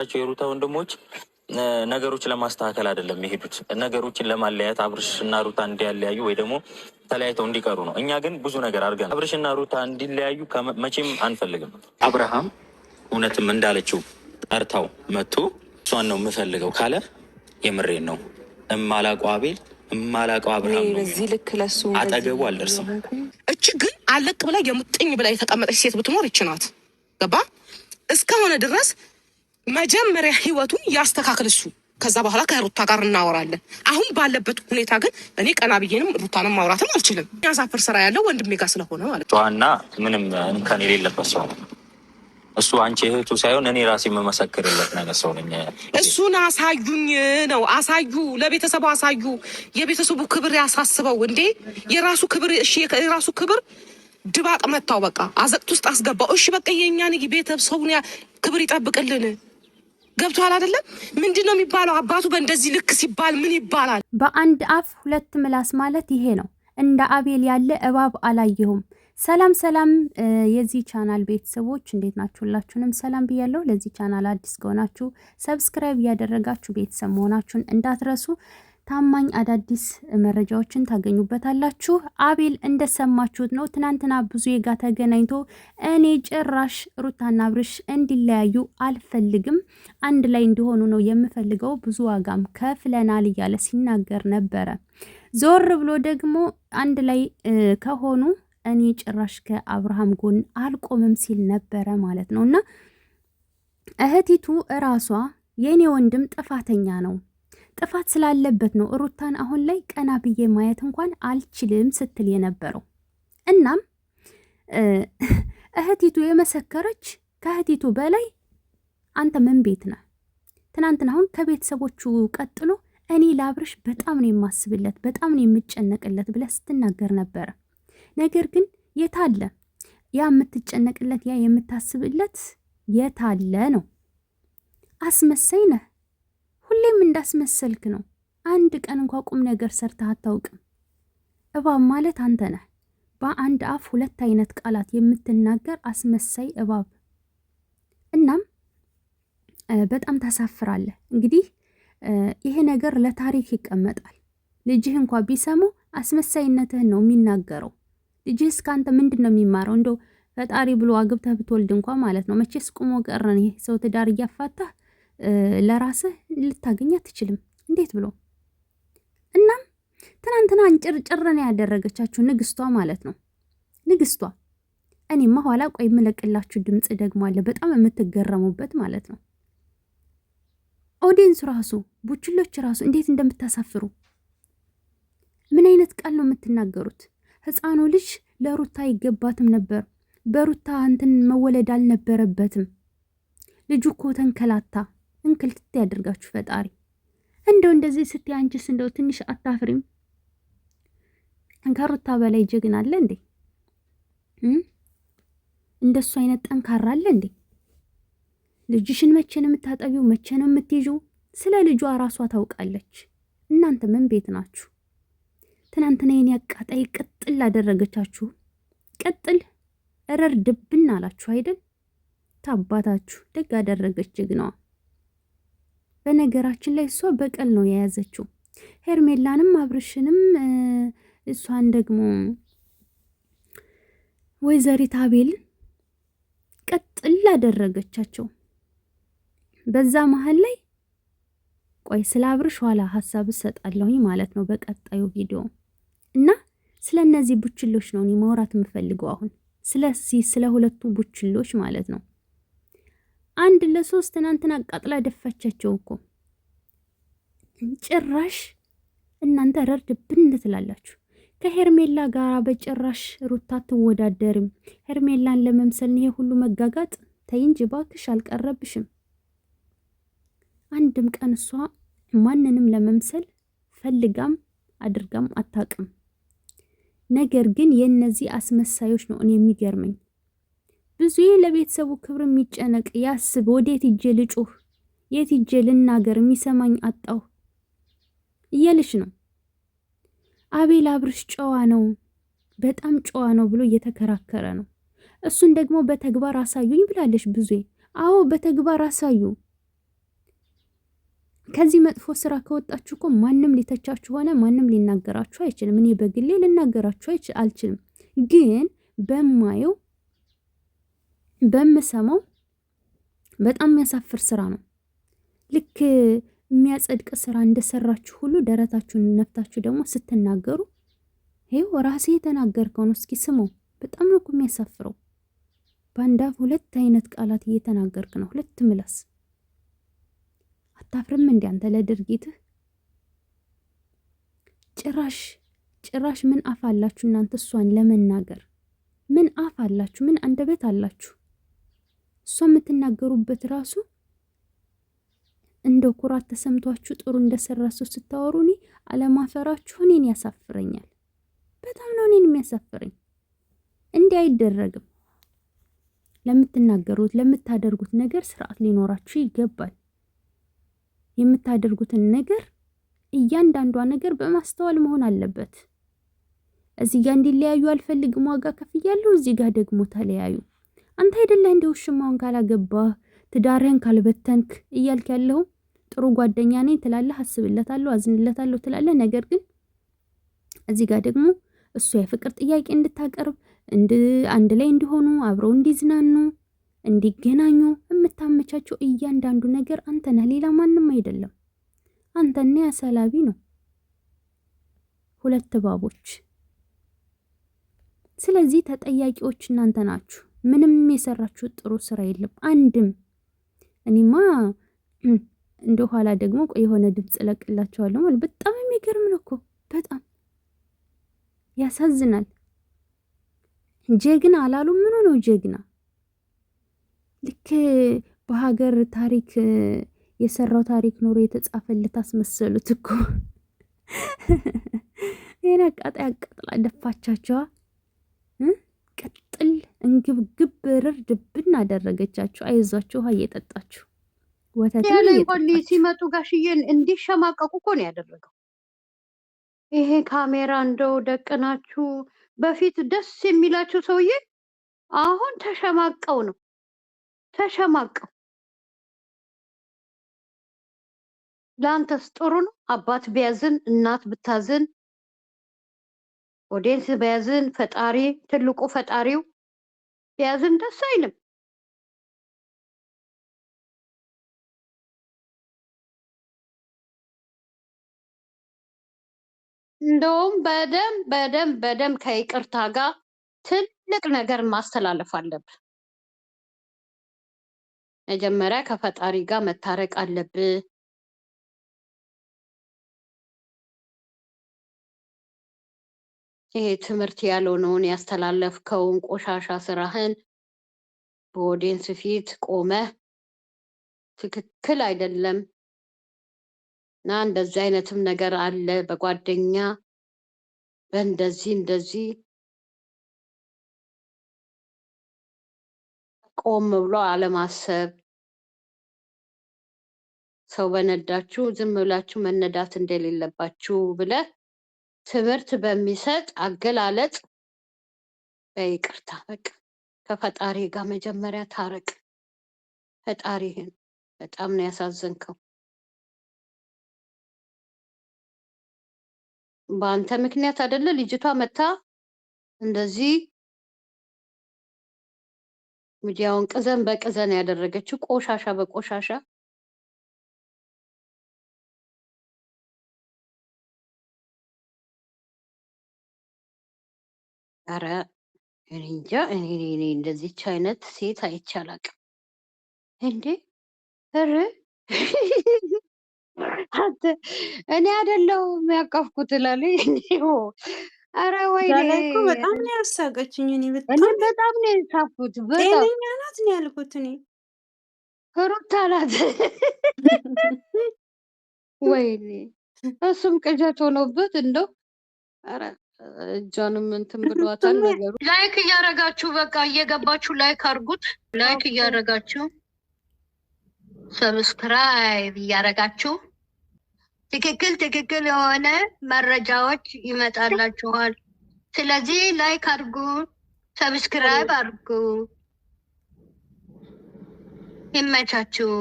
የሩታ ወንድሞች ነገሮች ለማስተካከል አይደለም የሚሄዱት፣ ነገሮችን ለማለያየት አብርሽና ሩታ እንዲያለያዩ ወይ ደግሞ ተለያይተው እንዲቀሩ ነው። እኛ ግን ብዙ ነገር አድርገን አብርሽና ሩታ እንዲለያዩ መቼም አንፈልግም። አብርሃም እውነትም እንዳለችው ጠርታው መጥቶ እሷን ነው የምፈልገው ካለ የምሬን ነው። እማላቀው አቤል እማላቀው አብርሃም ነው። በዚህ ልክ ለሱ አጠገቡ አልደርስም። እቺ ግን አለቅ ብላ የሙጥኝ ብላ የተቀመጠች ሴት ብትኖር ይችናት ገባ እስከሆነ ድረስ መጀመሪያ ህይወቱን ያስተካክል እሱ። ከዛ በኋላ ከሩታ ጋር እናወራለን። አሁን ባለበት ሁኔታ ግን እኔ ቀና ብዬንም ሩታንም ማውራትም አልችልም። ያሳፍር ስራ ያለው ወንድሜ ጋር ስለሆነ ማለት ነው። እና ምንም እንከን የሌለበት ሰው ነው እሱ። አንቺ እህቱ ሳይሆን እኔ ራሴ የምመሰክርለት ነገር ሰው ነኝ። እሱን አሳዩኝ ነው አሳዩ፣ ለቤተሰቡ አሳዩ። የቤተሰቡ ክብር ያሳስበው እንዴ? የራሱ ክብር እሺ፣ የራሱ ክብር ድባቅ መታው። በቃ አዘቅት ውስጥ አስገባው። እሺ በቃ የኛን ቤተሰቡን ክብር ይጠብቅልን። ገብቷል አይደለም? ምንድነው የሚባለው? አባቱ በእንደዚህ ልክ ሲባል ምን ይባላል? በአንድ አፍ ሁለት ምላስ ማለት ይሄ ነው። እንደ አቤል ያለ እባብ አላየሁም። ሰላም ሰላም፣ የዚህ ቻናል ቤተሰቦች እንዴት ናችሁ? ሁላችሁንም ሰላም ብያለሁ። ለዚህ ቻናል አዲስ ከሆናችሁ ሰብስክራይብ እያደረጋችሁ ቤተሰብ መሆናችሁን እንዳትረሱ። ታማኝ አዳዲስ መረጃዎችን ታገኙበታላችሁ። አቤል እንደሰማችሁት ነው። ትናንትና ብዙዬ ጋር ተገናኝቶ እኔ ጭራሽ ሩታና አብርሽ እንዲለያዩ አልፈልግም፣ አንድ ላይ እንዲሆኑ ነው የምፈልገው፣ ብዙ ዋጋም ከፍለናል እያለ ሲናገር ነበረ። ዞር ብሎ ደግሞ አንድ ላይ ከሆኑ እኔ ጭራሽ ከአብርሃም ጎን አልቆምም ሲል ነበረ ማለት ነው። እና እህቲቱ እራሷ የኔ ወንድም ጥፋተኛ ነው፣ ጥፋት ስላለበት ነው ሩታን አሁን ላይ ቀና ብዬ ማየት እንኳን አልችልም ስትል የነበረው። እናም እህቲቱ የመሰከረች ከእህቲቱ በላይ አንተ ምን ቤት ነህ? ትናንትና አሁን ከቤተሰቦቹ ቀጥሎ እኔ ለአብርሽ በጣም ነው የማስብለት፣ በጣም ነው የምጨነቅለት ብለህ ስትናገር ነበረ። ነገር ግን የታለ ያ የምትጨነቅለት ያ የምታስብለት የታለ ነው? አስመሳይ ነህ። ሁሌም እንዳስመሰልክ ነው። አንድ ቀን እንኳ ቁም ነገር ሰርተህ አታውቅም። እባብ ማለት አንተ ነህ። በአንድ አፍ ሁለት አይነት ቃላት የምትናገር አስመሳይ እባብ። እናም በጣም ታሳፍራለህ። እንግዲህ ይሄ ነገር ለታሪክ ይቀመጣል። ልጅህ እንኳ ቢሰሙ አስመሳይነትህን ነው የሚናገረው። ልጅህ እስካንተ ምንድን ነው የሚማረው? እንደው ፈጣሪ ብሎ አግብተህ ብትወልድ እንኳ ማለት ነው መቼስ ቁሞ ቀረን። ይሄ ሰው ትዳር እያፋታህ ለራስህ ልታገኝ አትችልም። እንዴት ብሎ? እናም ትናንትና አንጭርጭርን ያደረገቻችሁ ንግስቷ ማለት ነው። ንግስቷ እኔማ ኋላ ቆይ የምለቅላችሁ ድምፅ ደግሞ አለ፣ በጣም የምትገረሙበት ማለት ነው። ኦዲየንሱ ራሱ ቡችሎች ራሱ እንዴት እንደምታሳፍሩ! ምን አይነት ቃል ነው የምትናገሩት? ህፃኑ ልጅ ለሩታ አይገባትም ነበር፣ በሩታ እንትን መወለድ አልነበረበትም። ልጁ እኮ ተንከላታ። እንክልትት ያደርጋችሁ ፈጣሪ። እንደው እንደዚህ ስትይ አንቺስ እንደው ትንሽ አታፍሪም? ከሩታ በላይ ጀግና አለ እንዴ? እንደሱ አይነት ጠንካራ አለ እንዴ? ልጅሽን መቼ ነው የምታጠቢው? መቼ ነው የምትይዡ? ስለ ልጇ ራሷ ታውቃለች። እናንተ ምን ቤት ናችሁ? ትናንትና የኔ አቃጣይ ቅጥል አደረገቻችሁ። ቅጥል እረር ድብን አላችሁ አይደል? ታባታችሁ ደግ አደረገች ጀግናዋ። በነገራችን ላይ እሷ በቀል ነው የያዘችው። ሄርሜላንም አብርሽንም እሷን ደግሞ ወይዘሪት አቤልን ቅጥል አደረገቻቸው። በዛ መሀል ላይ ቆይ ስለ አብርሽ ኋላ ሀሳብ እሰጣለሁኝ ማለት ነው በቀጣዩ ቪዲዮ። እና ስለ እነዚህ ቡችሎች ነው እኔ ማውራት የምፈልገው አሁን፣ ስለ ሁለቱ ቡችሎች ማለት ነው። አንድ ለሶስት ትናንትና አቃጥላ ደፋቻቸው እኮ። ጭራሽ እናንተ ረርድ ብን ትላላችሁ። ከሄርሜላ ጋር በጭራሽ ሩታ አትወዳደርም። ሄርሜላን ለመምሰል ይሄ ሁሉ መጋጋጥ ተይ እንጂ እባክሽ፣ አልቀረብሽም። አንድም ቀን እሷ ማንንም ለመምሰል ፈልጋም አድርጋም አታውቅም። ነገር ግን የእነዚህ አስመሳዮች ነው እኔ የሚገርመኝ። ብዙ ለቤተሰቡ ክብር የሚጨነቅ ያስብ፣ ወዴት ሂጄ ልጩህ፣ የት ሂጄ ልናገር፣ የሚሰማኝ አጣሁ እያለች ነው። አቤል አብርሽ ጨዋ ነው፣ በጣም ጨዋ ነው ብሎ እየተከራከረ ነው። እሱን ደግሞ በተግባር አሳዩኝ ብላለች ብዙ። አዎ በተግባር አሳዩ። ከዚህ መጥፎ ስራ ከወጣችሁ እኮ ማንም ሊተቻችሁ ሆነ ማንም ሊናገራችሁ አይችልም። እኔ በግሌ ልናገራችሁ አልችልም። ግን በማየው በምሰማው በጣም የሚያሳፍር ስራ ነው። ልክ የሚያጸድቅ ስራ እንደሰራችሁ ሁሉ ደረታችሁን ነፍታችሁ ደግሞ ስትናገሩ ይኸው ራሴ የተናገርከው ነው። እስኪ ስመው። በጣም ነው እኮ የሚያሳፍረው። በአንድ አፍ ሁለት አይነት ቃላት እየተናገርክ ነው፣ ሁለት ምላስ። አታፍርም እንዴ አንተ ለድርጊትህ? ጭራሽ ምን አፍ አላችሁ እናንተ እሷን ለመናገር? ምን አፍ አላችሁ? ምን አንደበት አላችሁ? እሷ የምትናገሩበት ራሱ እንደ ኩራት ተሰምቷችሁ ጥሩ እንደሰራ ሰው ስታወሩ እኔ አለማፈራችሁ እኔን ያሳፍረኛል። በጣም ነው እኔን የሚያሳፍረኝ። እንዲህ አይደረግም። ለምትናገሩት ለምታደርጉት ነገር ስርዓት ሊኖራችሁ ይገባል። የምታደርጉትን ነገር እያንዳንዷ ነገር በማስተዋል መሆን አለበት። እዚህ ጋር እንዲለያዩ አልፈልግም፣ ዋጋ ከፍያለሁ፣ እዚህ ጋር ደግሞ ተለያዩ። አንተ አይደለህ እንደ ውሽማውን ካላገባህ ትዳርህን ካልበተንክ እያልክ ያለው? ጥሩ ጓደኛ ነኝ ትላለህ፣ አስብለታለሁ፣ አዝንለታለሁ ትላለህ። ነገር ግን እዚህ ጋር ደግሞ እሱ የፍቅር ጥያቄ እንድታቀርብ አንድ ላይ እንዲሆኑ አብረው እንዲዝናኑ እንዲገናኙ የምታመቻቸው እያንዳንዱ ነገር አንተ ነህ፣ ሌላ ማንም አይደለም። አንተና ያሰላቢ ነው፣ ሁለት እባቦች። ስለዚህ ተጠያቂዎች እናንተ ናችሁ። ምንም የሰራችሁ ጥሩ ስራ የለም አንድም። እኔማ እንደ ኋላ ደግሞ የሆነ ድምፅ ለቅላቸዋለሁ ማለት በጣም የሚገርም ነው እኮ፣ በጣም ያሳዝናል። ጀግና አላሉ? ምን ነው ጀግና? ልክ በሀገር ታሪክ የሰራው ታሪክ ኖሮ የተጻፈለት አስመሰሉት እኮ። ይሄን አቃጣይ አቃጥላ ደፋቻቸዋ። ቅጥል እንግብግብ ርር ድብን አደረገቻችሁ። አይዟችሁ ውሃ እየጠጣችሁ ወተት እየጠጣችሁ ሲመጡ ጋሽዬን እንዲሸማቀቁ እኮ ነው ያደረገው። ይሄ ካሜራ እንደው ደቅናችሁ በፊት ደስ የሚላችሁ ሰውዬ አሁን ተሸማቀው ነው ተሸማቀው። ለአንተስ ጥሩ ነው? አባት ቢያዝን እናት ብታዝን ኦዲየንስ ቢያዝን ፈጣሪ ትልቁ ፈጣሪው ቢያዝን ደስ አይልም? እንደውም በደም ከይቅርታ ጋር ትልቅ ነገር ማስተላለፍ አለብህ። መጀመሪያ ከፈጣሪ ጋር መታረቅ አለብህ። ይሄ ትምህርት ያልሆነውን ያስተላለፍከውን ቆሻሻ ስራህን በኦዲየንስ ፊት ቆመህ ትክክል አይደለም እና እንደዚህ አይነትም ነገር አለ በጓደኛ እንደዚህ ቆም ብሎ አለማሰብ። ሰው በነዳችሁ ዝም ብላችሁ መነዳት እንደሌለባችሁ ብለህ ትምህርት በሚሰጥ አገላለጽ በይቅርታ በቃ ከፈጣሪ ጋር መጀመሪያ ታረቅ። ፈጣሪህን በጣም ነው ያሳዘንከው። በአንተ ምክንያት አይደለ ልጅቷ መታ እንደዚህ ሚዲያውን ቅዘን በቅዘን ያደረገችው፣ ቆሻሻ በቆሻሻ። ኧረ እኔ እንጃ። እኔ እንደዚች አይነት ሴት አይቼ አላውቅም እንዴ! ኧረ አንተ እኔ አይደለሁም ያቀፍኩት እላለሁ። ኧረ ወይኔ እኮ በጣም ነው ያሳቀችኝ። እኔ በጣም ነው የሳኩት። በጣም ጤነኛ ናት ነው ያልኩት። እኔ ሩታ ናት። ወይኔ እሱም ቅዠት ሆኖበት እንደው ኧረ እጇንም እንትን ብሏታል ነገሩ። ላይክ እያረጋችሁ በቃ እየገባችሁ ላይክ አድርጉት። ላይክ እያረጋችሁ ሰብስክራይብ እያረጋችሁ ትክክል የሆነ መረጃዎች ይመጣላችኋል። ስለዚህ ላይክ አድርጉ፣ ሰብስክራይብ አድርጉ። ይመቻችሁ።